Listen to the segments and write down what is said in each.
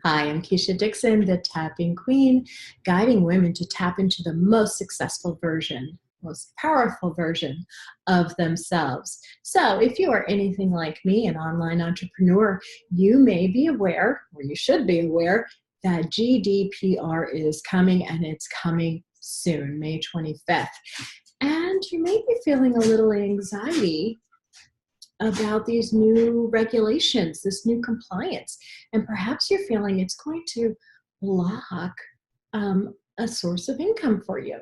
Hi, I'm Keisha Dixon, the Tapping Queen, guiding women to tap into the most successful version, most powerful version of themselves. So if you are anything like me, an online entrepreneur, you may be aware, or you should be aware, that GDPR is coming, and it's coming soon, May 25th. And you may be feeling a little anxiety about these new regulations, this new compliance. And perhaps you're feeling it's going to block a source of income for you.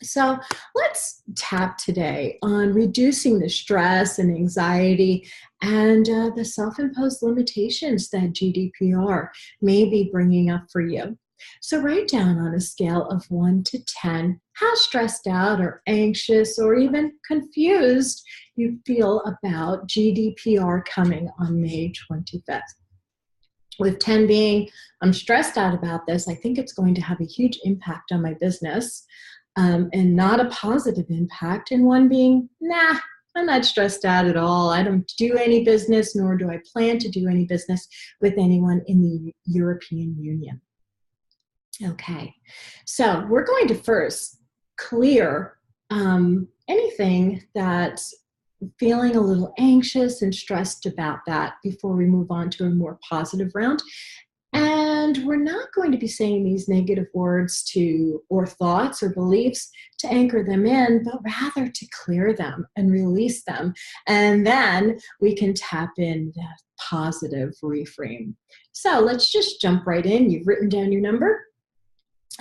So let's tap today on reducing the stress and anxiety and the self-imposed limitations that GDPR may be bringing up for you. So write down on a scale of 1 to 10 how stressed out or anxious or even confused you feel about GDPR coming on May 25th. With 10 being, I'm stressed out about this, I think it's going to have a huge impact on my business, and not a positive impact, and 1 being, nah, I'm not stressed out at all. I don't do any business, nor do I plan to do any business with anyone in the European Union. Okay, so we're going to first clear anything that's feeling a little anxious and stressed about that before we move on to a more positive round. And we're not going to be saying these negative words or thoughts or beliefs to anchor them in, but rather to clear them and release them. And then we can tap in that positive reframe. So let's just jump right in. You've written down your number.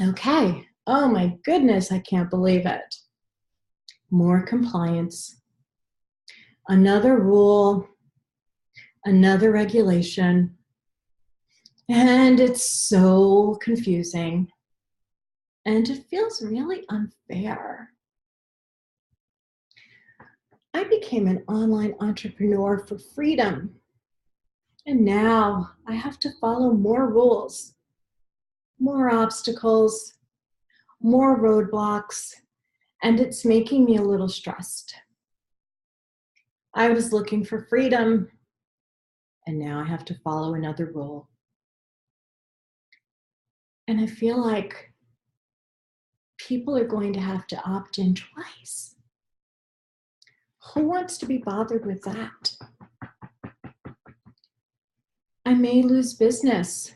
Okay. Oh my goodness, I can't believe it. More compliance. Another rule, another regulation, and it's so confusing, and it feels really unfair. I became an online entrepreneur for freedom, and now I have to follow more rules, more obstacles, more roadblocks, and it's making me a little stressed. I was looking for freedom, and now I have to follow another rule. And I feel like people are going to have to opt in twice. Who wants to be bothered with that? I may lose business.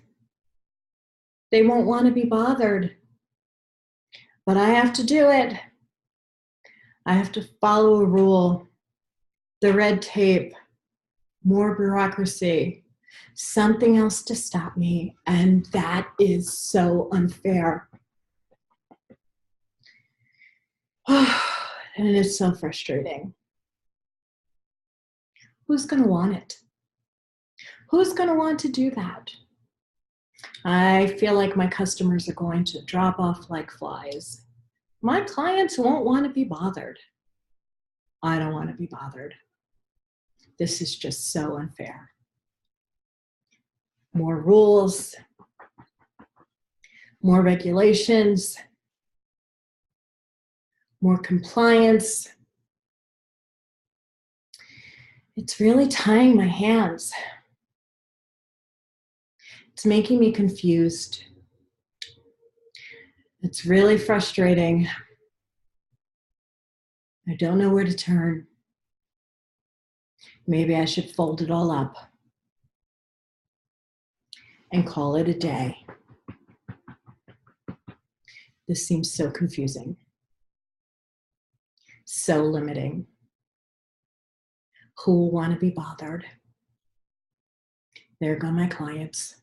They won't want to be bothered, but I have to do it. I have to follow a rule, the red tape, more bureaucracy, something else to stop me, and that is so unfair. And it's so frustrating. Who's going to want it? Who's going to want to do that? I feel like my customers are going to drop off like flies. My clients won't want to be bothered. I don't want to be bothered. This is just so unfair. More rules, more regulations, more compliance. It's really tying my hands. It's making me confused. It's really frustrating. I don't know where to turn. Maybe I should fold it all up and call it a day. This seems so confusing, so limiting. Who will want to be bothered? There go my clients.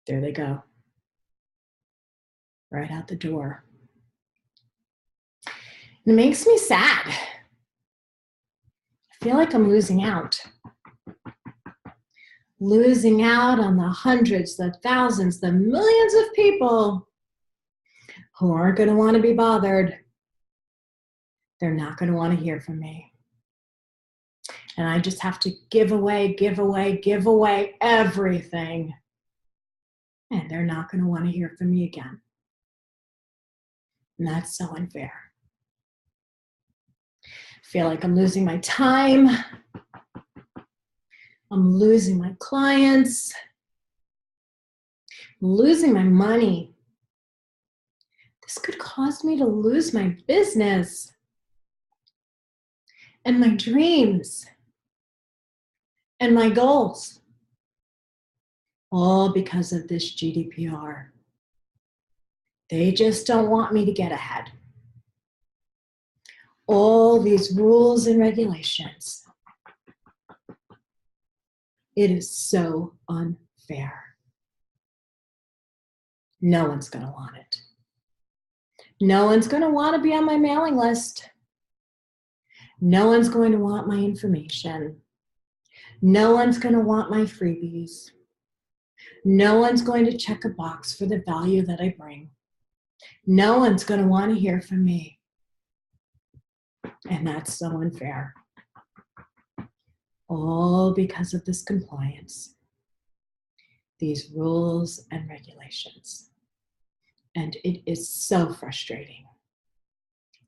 There they go. Right out the door. It makes me sad. I feel like I'm losing out. Losing out on the hundreds, the thousands, the millions of people who aren't going to want to be bothered. They're not going to want to hear from me. And I just have to give away everything. And they're not going to want to hear from me again. And that's so unfair. I feel like I'm losing my time. I'm losing my clients. losing my money. This could cause me to lose my business and my dreams and my goals, all because of this GDPR. They just don't want me to get ahead. All these rules and regulations. It is so unfair. No one's going to want it. No one's going to want to be on my mailing list. No one's going to want my information. No one's going to want my freebies. No one's going to check a box for the value that I bring. No one's going to want to hear from me. And that's so unfair. All because of this compliance, these rules and regulations. And it is so frustrating.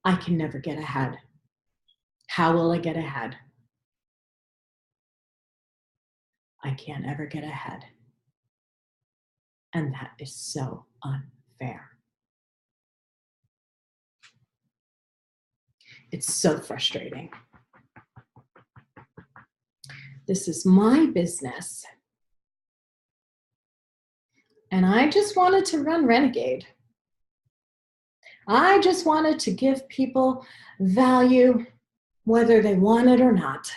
I can never get ahead. How will I get ahead? I can't ever get ahead. And that is so unfair. It's so frustrating. This is my business. And I just wanted to run Renegade. I just wanted to give people value, whether they want it or not.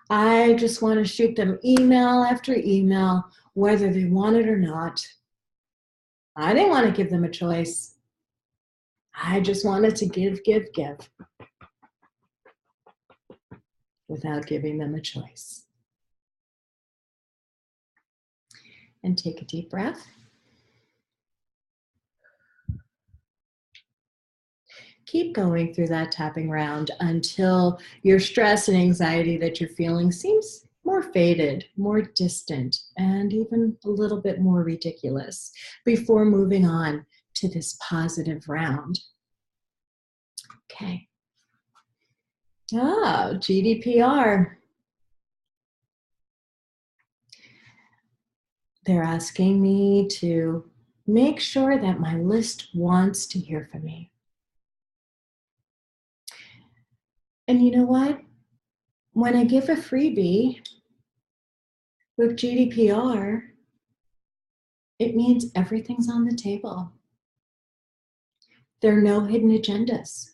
I just want to shoot them email after email, whether they want it or not. I didn't want to give them a choice. I just wanted to give without giving them a choice. And take a deep breath. Keep going through that tapping round until your stress and anxiety that you're feeling seems more faded, more distant, and even a little bit more ridiculous before moving on to this positive round. Okay. GDPR. They're asking me to make sure that my list wants to hear from me. And you know what? When I give a freebie with GDPR, it means everything's on the table. There are no hidden agendas.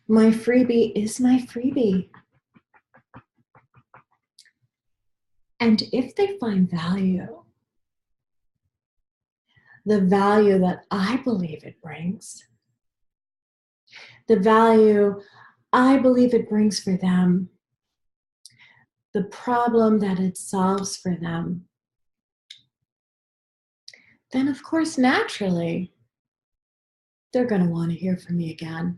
My freebie is my freebie. And if they find value, the value that I believe it brings, the value I believe it brings for them, the problem that it solves for them, then of course, naturally, they're going to want to hear from me again.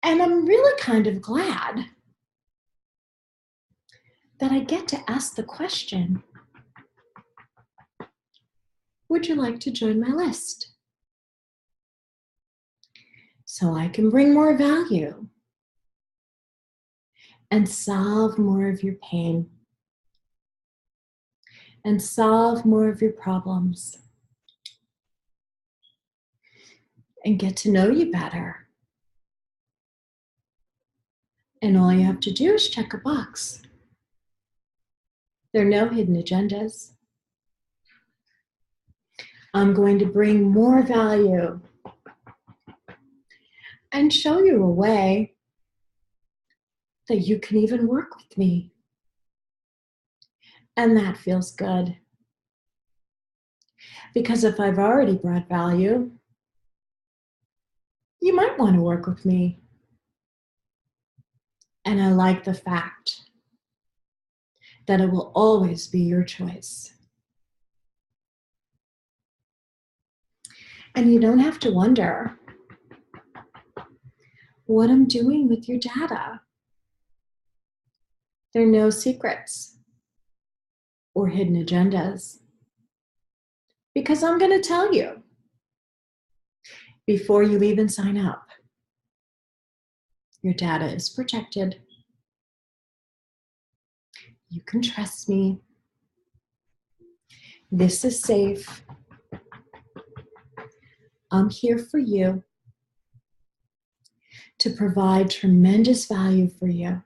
And I'm really kind of glad that I get to ask the question, would you like to join my list? So I can bring more value and solve more of your pain and solve more of your problems and get to know you better. And all you have to do is check a box. There are no hidden agendas. I'm going to bring more value and show you a way that you can even work with me. And that feels good. Because if I've already brought value, you might want to work with me. And I like the fact that it will always be your choice. And you don't have to wonder what I'm doing with your data. There are no secrets or hidden agendas, because I'm going to tell you before you even sign up. Your data is protected. You can trust me. This is safe. I'm here for you to provide tremendous value for you.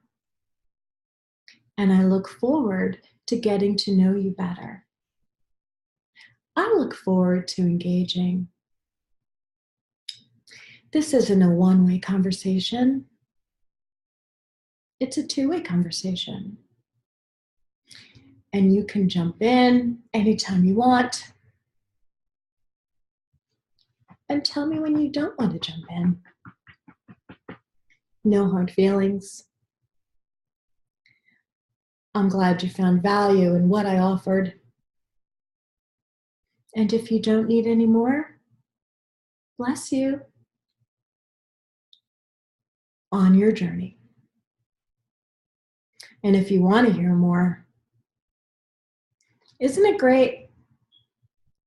And I look forward to getting to know you better. I look forward to engaging. This isn't a one-way conversation. It's a two-way conversation. And you can jump in anytime you want. And tell me when you don't want to jump in. No hard feelings. I'm glad you found value in what I offered. And if you don't need any more, bless you on your journey. And if you want to hear more, isn't it great?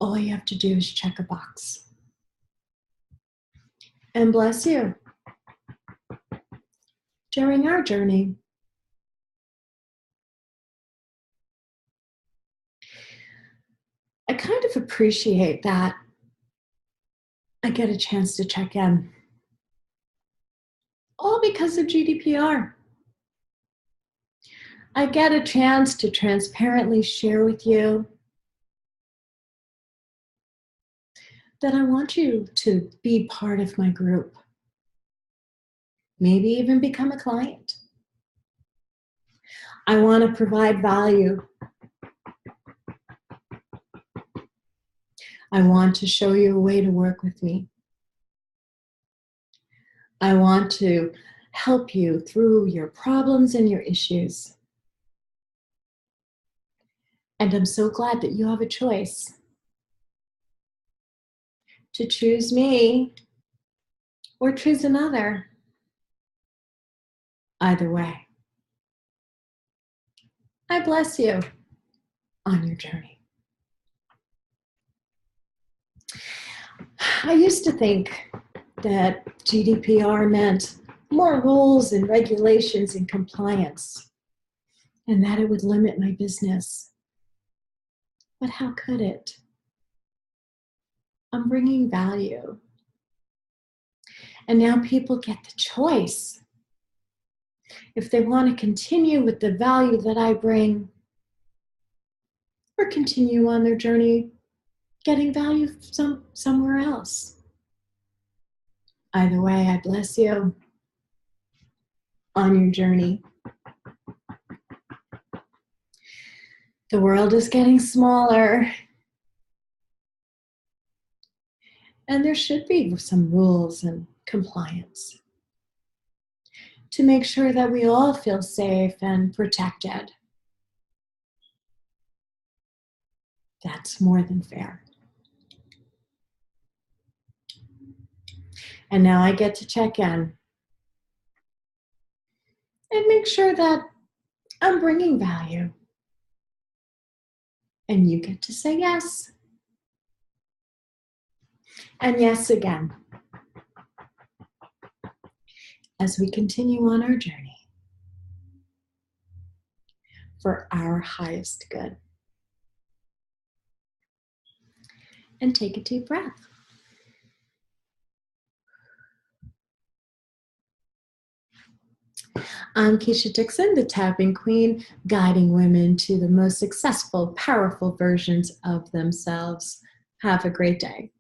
All you have to do is check a box. And bless you during our journey. I kind of appreciate that I get a chance to check in. All because of GDPR. I get a chance to transparently share with you that I want you to be part of my group. Maybe even become a client. I want to provide value. I want to show you a way to work with me. I want to help you through your problems and your issues. And I'm so glad that you have a choice to choose me or choose another. Either way, I bless you on your journey. I used to think that GDPR meant more rules and regulations and compliance, and that it would limit my business. But how could it? I'm bringing value. And now people get the choice. If they want to continue with the value that I bring, or continue on their journey getting value somewhere else. Either way, I bless you on your journey. The world is getting smaller, and there should be some rules and compliance to make sure that we all feel safe and protected. That's more than fair. And now I get to check in and make sure that I'm bringing value. And you get to say yes. And yes again. As we continue on our journey for our highest good. And take a deep breath. I'm Keisha Dixon, the Tapping Queen, guiding women to the most successful, powerful versions of themselves. Have a great day.